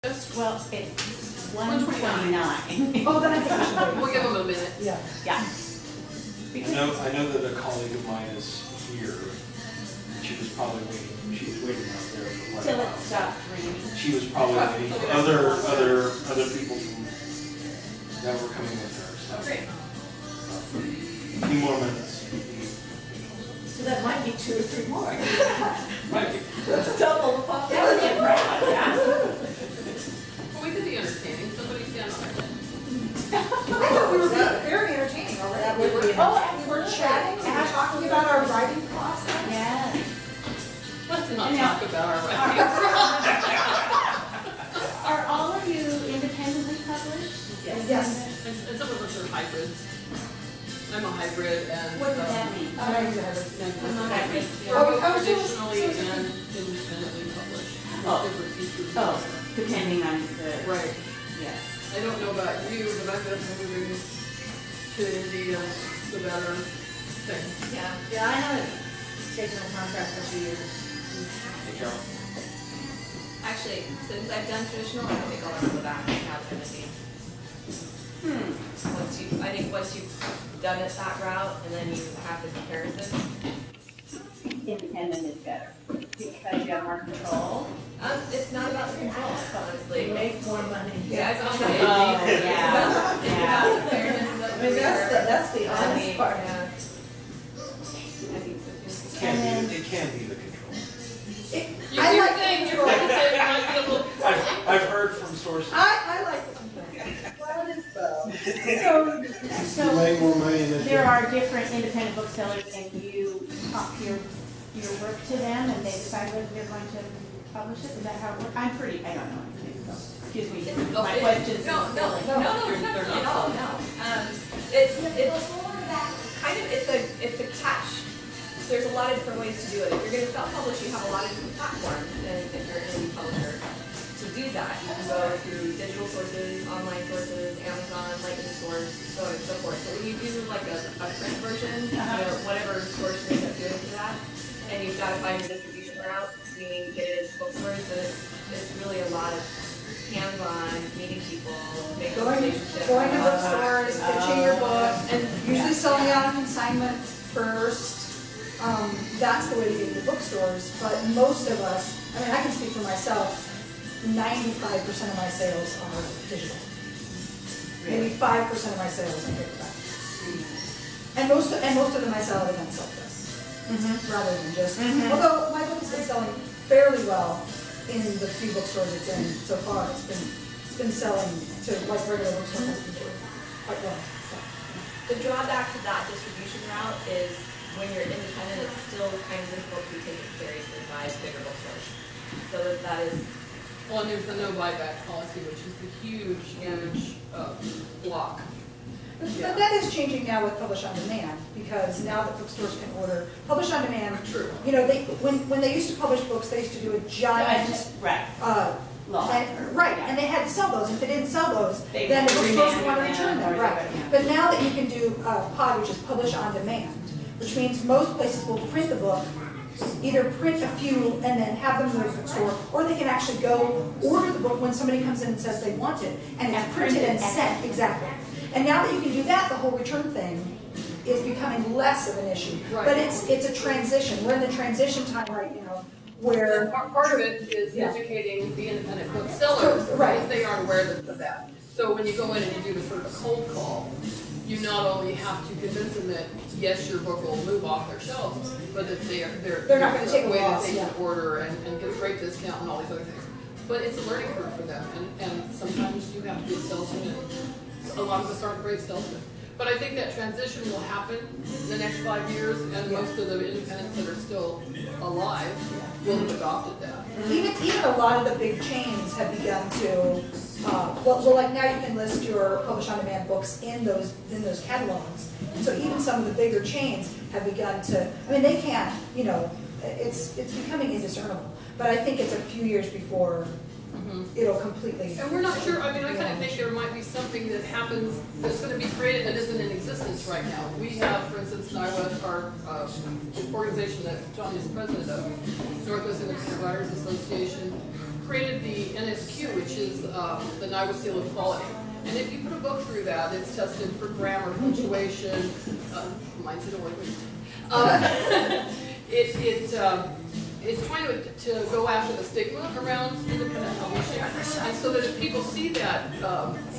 Well, it's 1:29. Oh, then I think we should wait. We'll give them a minute. Yeah. Yeah. I know that a colleague of mine is here, and she was probably waiting. She was waiting out there for quite a Till it while. stopped raining. She was probably waiting for other people that were coming with her. So, Great. a few more minutes. So that might be 2 or 3 more. Right. Double the pop. That would be proud, yeah. Well, we could be entertaining. Somebody stand on their head. I thought we were being very entertaining already. We were chatting and talking about our writing process. Yes. Let's not talk about our writing. Are all of you independently published? Yes. And some of us are hybrids. I'm a hybrid and. What does that mean? I'm We're both traditionally and independently published. Oh. Different pieces. Oh, depending on the. Right. Yes. I don't know about you, but I've been moving to India, the better thing. Yeah, I haven't taken a contract for 2 years. Hey, Carol. Actually, since I've done traditional, I don't think I'll ever go back and have it in a team. I think once you've done it that route, and then you have the comparison. Independent is better because you have more control. It's not about the control, honestly. You make more money. Yeah, it's also yeah. fairness. I mean, that's the honest part. Yeah. I think so too. It can be the control. I like the control. I've heard from sources. I like the control. Well, it is though. So make more money than there are different independent booksellers, and you talk your work to them, and they decide whether they're going to publish it. Is that how it works? I don't know anything. So excuse me. My questions. No, it's not at all. No. It's kind of it's a catch. There's a lot of different ways to do it. If you're going to self-publish, you have a lot of different platforms, and if you're an indie publisher, to do that, you can go through digital sources, online sources, Amazon, Lightning Source, so on and so forth. But when you do like a print version, or whatever source you end up doing for that, and you've got to find your distribution route, meaning get it into bookstores, then it's really a lot of hands-on, meeting people, making relationships. Going to bookstores, pitching your book, and usually selling out on consignment first. That's the way to get into bookstores, but most of us, I mean, I can speak for myself, 95% of my sales are digital. Maybe 5% of my sales are paperback. And most of them I sell at events like this, rather than just, although my book has been selling fairly well in the few bookstores it's in so far. It's been selling to like regular bookstores has been doing quite well. So. The drawback to that distribution route is when you're independent, it's still kind of difficult to be taken seriously by bigger bookstores. So that is. Well, and there's the no buyback policy, which is the huge block. But that is changing now with Publish on Demand, because now that bookstores can order Publish on Demand. True. You know, when they used to publish books, they used to do a giant and they had to sell those. If they didn't sell those, then the bookstores would want to return them. Right. But now that you can do POD, which is Publish on Demand, which means most places will print the book, either print a few and then have them in the bookstore, or they can actually go order the book when somebody comes in and says they want it, and it's printed and sent. Exactly. And now that you can do that, the whole return thing is becoming less of an issue. Right. But it's a transition. We're in the transition time right now, where part of it is educating the independent booksellers, because they aren't aware of that. So when you go in and you do the sort of a cold call, you not only have to convince them that yes, your book will move off their shelves, but that they're not going to take a way that loss, they can order and get a great discount and all these other things. But it's a learning curve for them, and sometimes you have to be a salesman. And a lot of us aren't great salesmen. But I think that transition will happen in the next 5 years, and most of the independents that are still alive will have adopted that. Even a lot of the big chains have begun to. Well, like now you can list your Publish on Demand books in those catalogs. And so even some of the bigger chains have begun to. I mean, they can't. You know, it's becoming indiscernible. But I think it's a few years before it'll completely. And we're not sure. I mean, I kind of think there might be something that happens that's going to be created that isn't in existence right now. We have, for instance, NIWA, our organization that John is president of, Northwest Independent Writers Association. created the NSQ, which is the NIWA Seal of Quality. And if you put a book through that, it's tested for grammar, punctuation, mine's in order. It's trying to go after the stigma around independent publishing. And so that if people see that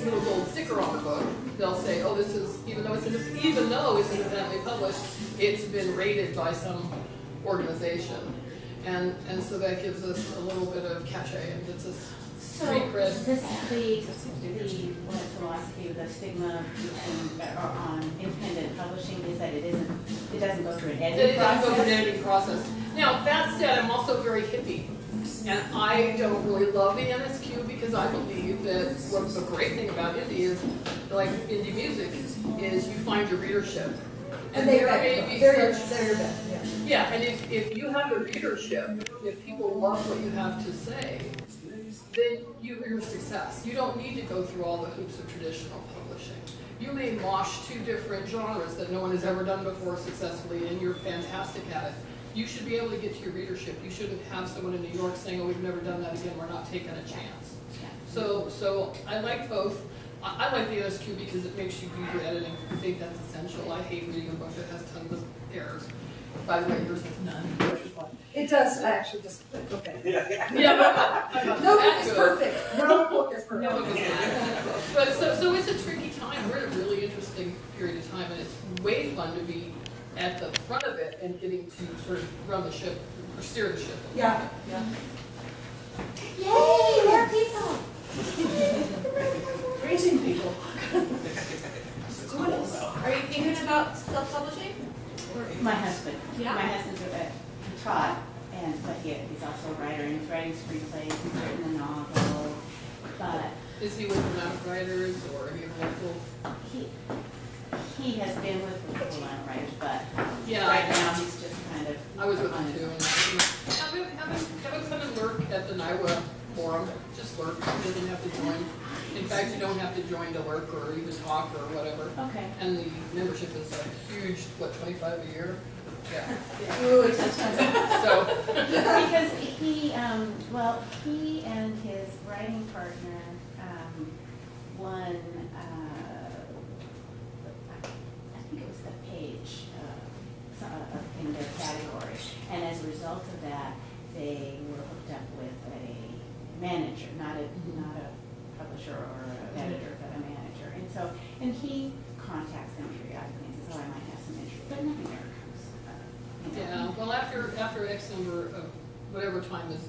little gold sticker on the book, they'll say, oh, this is, even though it's independently published, it's been rated by some organization. And so that gives us a little bit of cachet and gets us street cred. The philosophy of the stigma on independent publishing is that it doesn't go through an editing process. It doesn't go through an editing process. Now, that said, I'm also very hippie. And I don't really love the NSQ because I believe that what the great thing about indie is, like indie music, is you find your readership. And there may be yeah, and if you have a readership, if people love what you have to say, then you're a success. You don't need to go through all the hoops of traditional publishing. You may mosh 2 different genres that no one has ever done before successfully, and you're fantastic at it. You should be able to get to your readership. You shouldn't have someone in New York saying, oh, we've never done that again, we're not taking a chance. So I like both. I like the NSQ because it makes you do your editing. I think that's essential. I hate reading a book that has tons of errors. By the way, yours has none. It does, I actually just, okay. Yeah, but No book is perfect. No book is perfect. No book is perfect. But so it's a tricky time. We're in a really interesting period of time, and it's way fun to be at the front of it and getting to sort of run the ship or steer the ship. Yeah. Yay, more people! Raising people. Are you thinking about self-publishing? My husband. Yeah. My husband's he taught, but he's also a writer, and he's writing screenplays, he's written a novel, but... Is he with the writers or any local? He has been with local writers, but yeah, right now he's just kind of... I was with him too. Have him come and lurk at the NIWA forum. Just lurk. He doesn't have to join. In fact, you don't have to join to lurk or even talk or whatever. Okay. And the membership is a huge, what, $25 a year? Yeah. Ooh, it's expensive. So. Because he and his writing partner won, I think it was the Page in their category. And as a result of that, they were hooked up with a manager, not a publisher or an editor, but a manager. And he contacts them periodically and says, oh, I might have some interest, but nothing ever comes. Yeah, well, after X number of whatever time is,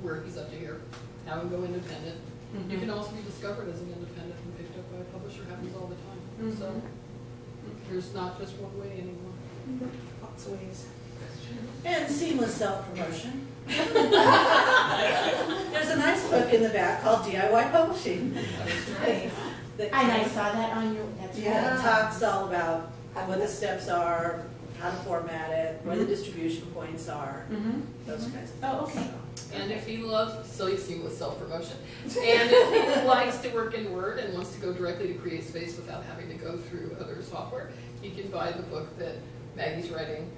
where he's up to here, have him go independent. Mm-hmm. You can also be discovered as an independent and picked up by a publisher. Happens all the time. Mm-hmm. So there's not just one way anymore. Mm-hmm. Lots of ways. And seamless self-promotion. There's a nice book in the back called DIY Publishing. Nice. And I saw that on your, that's yeah, right. It talks all about what the steps are, how to format it, where the distribution points are, those kinds of things. Oh, okay. And if he loves seamless self-promotion, and if he likes to work in Word and wants to go directly to Create Space without having to go through other software, he can buy the book that Maggie's writing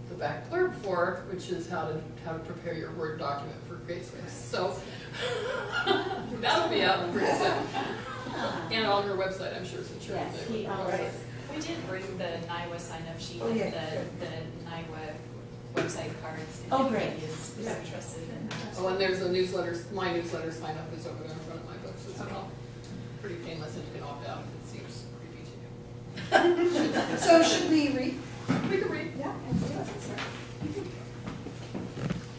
the back blurb for, which is how to prepare your Word document for Create Space. So that'll be out pretty soon. And on her website, I'm sure, since you're yes, there. Right. We did bring the NIWA sign-up sheet Oh, yeah. and the NIWA website cards. If Oh, great. anybody is interested in that. Oh, and there's a newsletter, my newsletter sign up is over there in front of my books. It's all pretty painless and you can opt out if it seems creepy to you. So should we read? We can read. Yeah.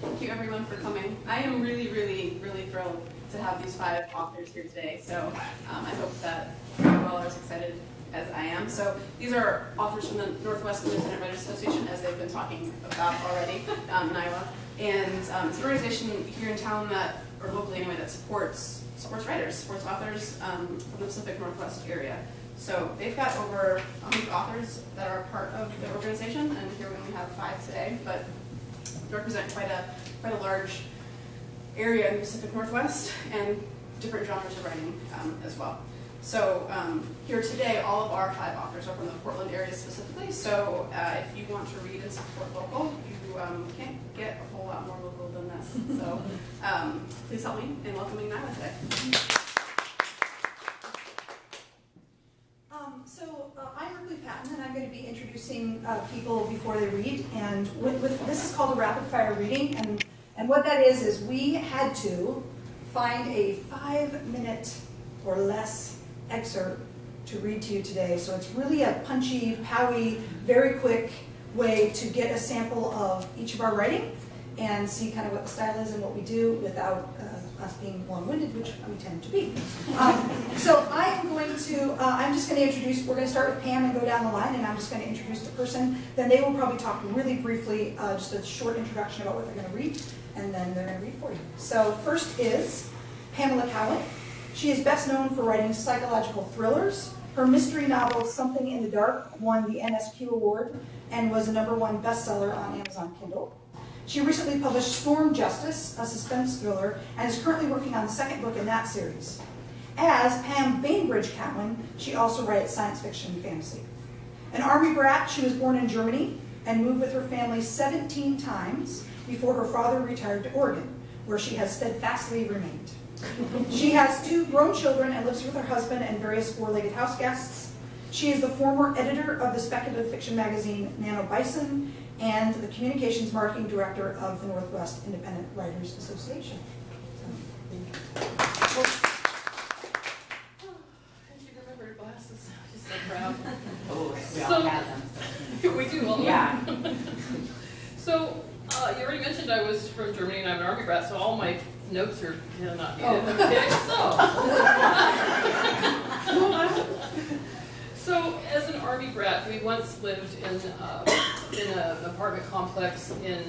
Thank you everyone for coming. I am really, really, really thrilled to have these 5 authors here today. So I hope that you all are as excited as I am. So these are authors from the Northwest Independent Writers Association, as they've been talking about already, NIWA. And it's an organization here in town that, or locally anyway, that supports writers, supports authors from the Pacific Northwest area. So they've got over 100 authors that are part of the organization, and here we only have 5 today, but represent quite a large area in the Pacific Northwest and different genres of writing as well. So here today, all of our 5 authors are from the Portland area specifically. So if you want to read and support local, you can't get a whole lot more local than us. So please help me in welcoming Nyla today. I'm Ripley Patton, and I'm going to be introducing people before they read. And this is called a rapid fire reading, and what that is we had to find a 5-minute or less excerpt to read to you today. So it's really a punchy, powy, very quick way to get a sample of each of our writing and see kind of what the style is and what we do without us being long-winded, which we tend to be. So I'm just going to introduce, we're going to start with Pam and go down the line, and I'm just going to introduce the person. Then they will probably talk really briefly, just a short introduction about what they're going to read, and then they're going to read for you. So first is Pamela Cowan. She is best known for writing psychological thrillers. Her mystery novel, Something in the Dark, won the NSQ Award and was a #1 bestseller on Amazon Kindle. She recently published Storm Justice, a suspense thriller, and is currently working on the second book in that series. As Pam Bainbridge Cowan, she also writes science fiction and fantasy. An Army brat, she was born in Germany and moved with her family 17 times before her father retired to Oregon, where she has steadfastly remained. She has 2 grown children and lives with her husband and various 4-legged house guests. She is the former editor of the speculative fiction magazine Nano Bison and the communications marketing director of the Northwest Independent Writers Association. And she remembered her glasses. She's so proud. Oh, we all have them. We do all. Yeah. So you already mentioned I was from Germany and I'm an Army brat, so all my notes are not needed. So as an Army brat, we once lived in an apartment complex in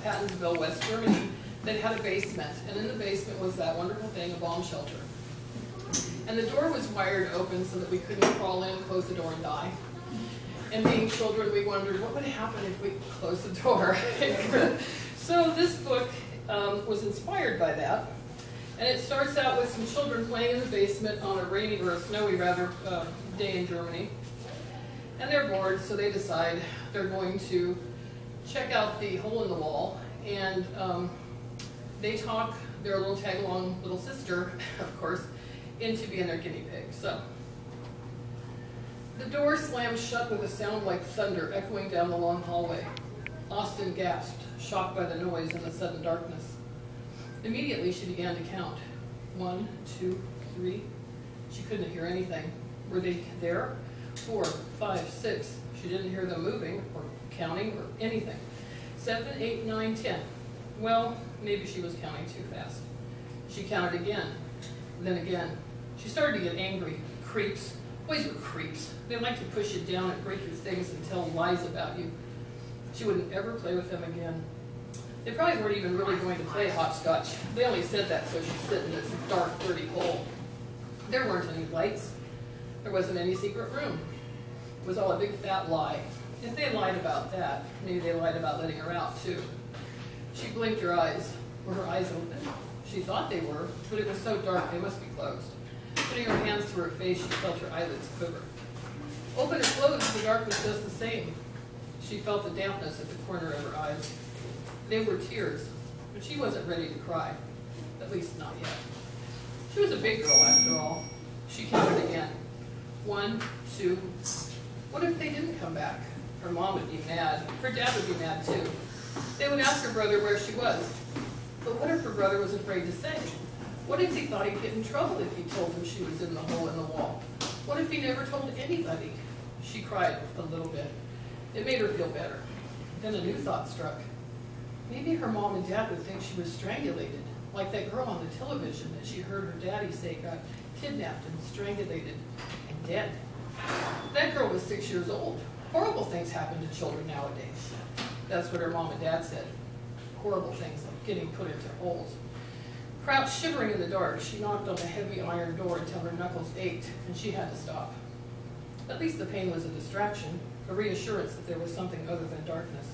Pattonsville, West Germany, that had a basement, and in the basement was that wonderful thing, a bomb shelter. And the door was wired open so that we couldn't crawl in, close the door, and die. And being children, we wondered what would happen if we closed the door. So this book was inspired by that, and it starts out with some children playing in the basement on a rainy, or a snowy rather, day in Germany. And they're bored, so they decide they're going to check out the hole in the wall, and they talk their little tag-along little sister, of course, into being their guinea pig. So the door slammed shut with a sound like thunder echoing down the long hallway. Austin gasped, shocked by the noise and the sudden darkness. Immediately she began to count. 1, 2, 3. She couldn't hear anything. Were they there? 4, 5, 6. She didn't hear them moving or counting or anything. 7, 8, 9, 10. Well, maybe she was counting too fast. She counted again, then again. She started to get angry. Creeps. Boys were creeps. They like to push you down and break your things and tell lies about you. She wouldn't ever play with them again. They probably weren't even really going to play hopscotch. They only said that so she'd sit in this dark, dirty hole. There weren't any lights. There wasn't any secret room. It was all a big fat lie. If they lied about that, maybe they lied about letting her out too. She blinked her eyes. Were her eyes open? She thought they were, but it was so dark they must be closed. Putting her hands to her face, she felt her eyelids quiver. Open or closed, the dark was just the same. She felt the dampness at the corner of her eyes. They were tears, but she wasn't ready to cry. At least not yet. She was a big girl after all. She counted again. 1, 2. What if they didn't come back? Her mom would be mad. Her dad would be mad too. They would ask her brother where she was. But what if her brother was afraid to say? What if he thought he'd get in trouble if he told them she was in the hole in the wall? What if he never told anybody? She cried a little bit. It made her feel better. Then a new thought struck. Maybe her mom and dad would think she was strangulated, like that girl on the television that she heard her daddy say got kidnapped and strangulated and dead. That girl was 6 years old. Horrible things happen to children nowadays. That's what her mom and dad said. Horrible things like getting put into holes. Crouched shivering in the dark, she knocked on the heavy iron door until her knuckles ached, and she had to stop. At least the pain was a distraction, a reassurance that there was something other than darkness,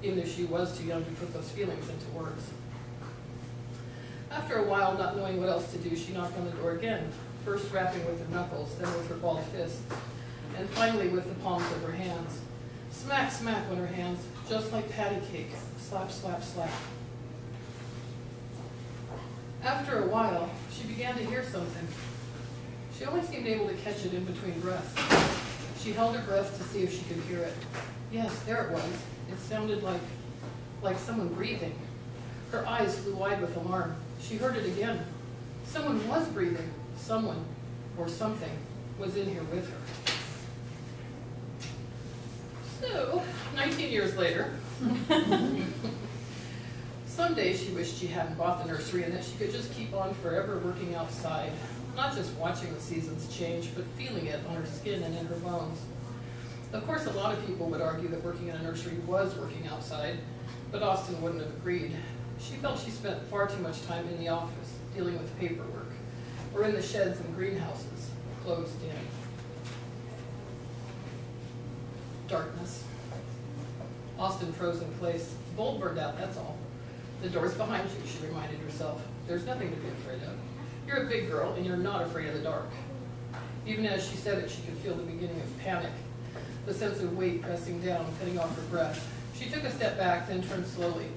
even if she was too young to put those feelings into words. After a while, not knowing what else to do, she knocked on the door again, first rapping with her knuckles, then with her balled fists, and finally with the palms of her hands. Smack, smack on her hands, just like patty cake. Slap, slap, slap. After a while, she began to hear something. She only seemed able to catch it in between breaths. She held her breath to see if she could hear it. Yes, there it was. It sounded like someone breathing. Her eyes flew wide with alarm. She heard it again. Someone was breathing. Someone, or something, was in here with her. So, 19 years later, someday she wished she hadn't bought the nursery and that she could just keep on forever working outside, not just watching the seasons change, but feeling it on her skin and in her bones. Of course, a lot of people would argue that working in a nursery was working outside, but Austin wouldn't have agreed. She felt she spent far too much time in the office, dealing with paperwork, or in the sheds and greenhouses, closed in. Darkness. Austin froze in place. Bulb burned out, that's all. The door's behind you, she reminded herself. There's nothing to be afraid of. You're a big girl, and you're not afraid of the dark. Even as she said it, she could feel the beginning of panic, the sense of weight pressing down, cutting off her breath. She took a step back, then turned slowly.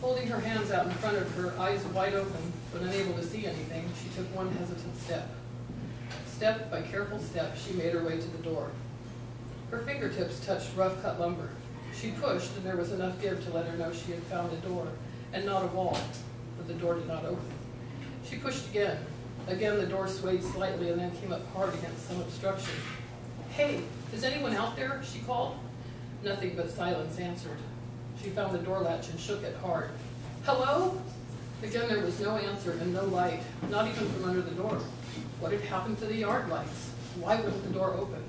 Holding her hands out in front of her, eyes wide open, but unable to see anything, she took one hesitant step. Step by careful step, she made her way to the door. Her fingertips touched rough-cut lumber. She pushed, and there was enough give to let her know she had found a door, and not a wall, but the door did not open. She pushed again. Again, the door swayed slightly and then came up hard against some obstruction. "Hey, is anyone out there?" she called. Nothing but silence answered. She found the door latch and shook it hard. "Hello?" Again, there was no answer and no light, not even from under the door. What had happened to the yard lights? Why wouldn't the door open?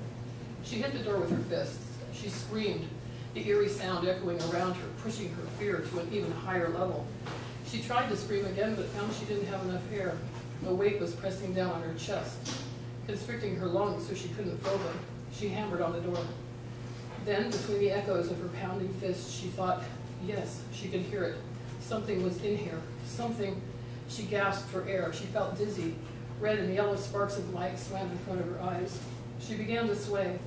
She hit the door with her fists. She screamed, the eerie sound echoing around her, pushing her fear to an even higher level. She tried to scream again, but found she didn't have enough air. A weight was pressing down on her chest, constricting her lungs so she couldn't fill them. She hammered on the door. Then, between the echoes of her pounding fists, she thought, yes, she could hear it. Something was in here. Something. She gasped for air. She felt dizzy. Red and yellow sparks of light swam in front of her eyes. She began to sway,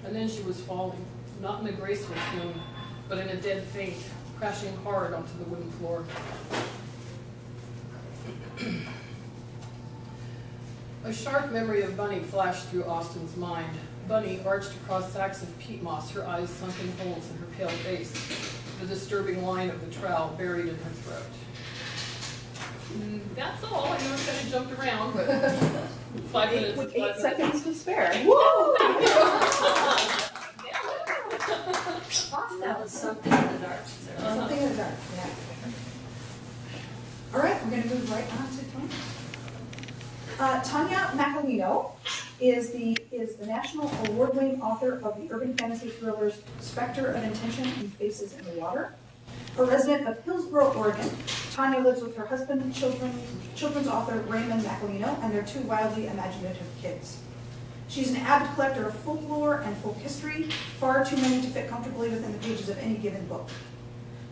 and then she was falling, not in a graceful swoon, but in a dead faint, crashing hard onto the wooden floor. A sharp memory of Bunny flashed through Austin's mind. Bunny arched across sacks of peat moss, her eyes sunk in holes in her pale face, the disturbing line of the trowel buried in her throat. That's all. I know I kind of jumped around, but 5 minutes. With 8 seconds to spare. That was something in the dark. Something in the dark, yeah. All right, we're going to move right on to Tanya. Tanya Macalino is the national award-winning author of the urban fantasy thrillers Spectre of Intention and Faces in the Water. A resident of Hillsboro, Oregon, Tanya lives with her husband and children's author Raymond Macalino and their 2 wildly imaginative kids. She's an avid collector of folklore and folk history, far too many to fit comfortably within the pages of any given book.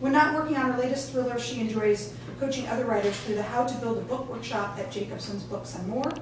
When not working on her latest thriller, she enjoys coaching other writers through the How to Build a Book workshop at Jacobson's Books and More,